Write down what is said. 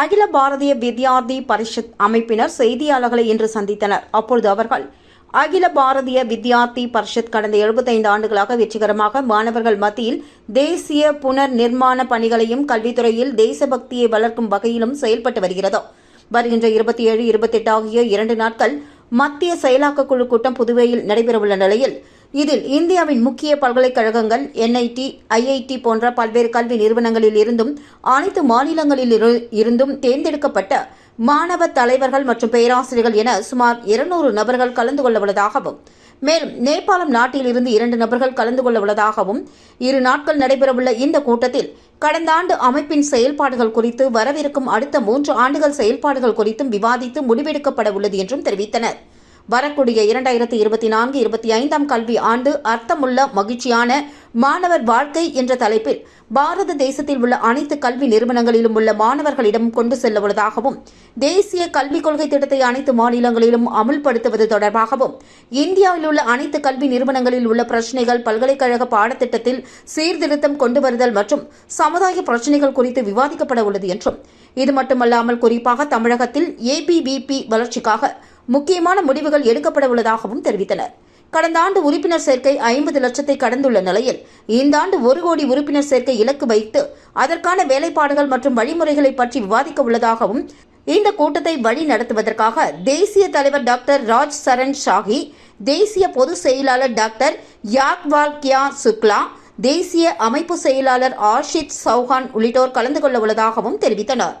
அகில பாரதிய வித்யார்த்தி பரிஷத் அமைப்பினர் செய்தியாளர்களை இன்று சந்தித்தனர். அப்பொழுது அவர்கள், அகில பாரதிய வித்யார்த்தி பரிஷத் கடந்த 75 ஆண்டுகளாக வெற்றிகரமாக மாணவர்கள் மத்தியில் தேசிய புனர் நிர்மாண பணிகளையும் கல்வித்துறையில் தேசபக்தியை வளர்க்கும் வகையிலும் செயல்பட்டு வருகிறது. வருகின்ற 27, 28 ஆகிய 2 நாட்கள் மத்திய செயலாக்க குழு கூட்டம் புதுவையில் நடைபெறவுள்ள நிலையில், இதில் இந்தியாவின் முக்கிய பல்கலைக்கழகங்கள், NIT, IIT போன்ற பல்வேறு கல்வி நிறுவனங்களில் இருந்தும் அனைத்து மாநிலங்களில் இருந்தும் தேர்ந்தெடுக்கப்பட்ட மாணவ தலைவர்கள் மற்றும் பேராசிரியர்கள் என சுமார் 200 நபர்கள் கலந்து கொள்ள உள்ளதாகவும், மேலும் நேபாளம் நாட்டில் இருந்து 2 நபர்கள் கலந்து கொள்ள உள்ளதாகவும், 2 நாட்கள் நடைபெறவுள்ள இந்த கூட்டத்தில் கடந்த ஆண்டு அமைப்பின் செயல்பாடுகள் குறித்து, வரவிருக்கும் அடுத்த 3 ஆண்டுகள் செயல்பாடுகள் குறித்தும் விவாதித்து முடிவெடுக்கப்பட உள்ளது என்றும் தெரிவித்தனர். வரக்கூடிய 2024-25 கல்வி ஆண்டு அர்த்தமுள்ள மகிழ்ச்சியான மாணவர் வாழ்க்கை என்ற தலைப்பில் பாரத தேசத்தில் உள்ள அனைத்து கல்வி நிறுவனங்களிலும் உள்ள மாணவர்களிடம் கொண்டு செல்ல உள்ளதாகவும், தேசிய கல்விக் கொள்கை திட்டத்தை அனைத்து மாநிலங்களிலும் அமுல்படுத்துவது தொடர்பாகவும், இந்தியாவில் உள்ள அனைத்து கல்வி நிறுவனங்களில் உள்ள பிரச்சினைகள், பல்கலைக்கழக பாடத்திட்டத்தில் சீர்திருத்தம் கொண்டு வருதல் மற்றும் சமுதாய பிரச்சினைகள் குறித்து விவாதிக்கப்பட உள்ளது என்றும், இது மட்டுமல்லாமல் குறிப்பாக தமிழகத்தில் ABVP வளர்ச்சிக்காக முக்கியமான முடிவுகள் எடுக்கப்பட உள்ளதாகவும் தெரிவித்தனர். கடந்த ஆண்டு உறுப்பினர் சேர்க்கை 50 லட்சத்தை கடந்துள்ள நிலையில், இந்த ஆண்டு 1 கோடி உறுப்பினர் சேர்க்கை இலக்கு வைத்து அதற்கான வேலைப்பாடுகள் மற்றும் வழிமுறைகளை பற்றி விவாதிக்க உள்ளதாகவும், இந்த கூட்டத்தை வழி நடத்துவதற்காக தேசிய தலைவர் டாக்டர் ராஜ் சரண் ஷாஹி, தேசிய பொதுச் செயலாளர் டாக்டர் யாக்வால் கியா சுக்லா, தேசிய அமைப்பு செயலாளர் ஆஷித் சௌஹான் உள்ளிட்டோர் கலந்து கொள்ள உள்ளதாகவும் தெரிவித்தனர்.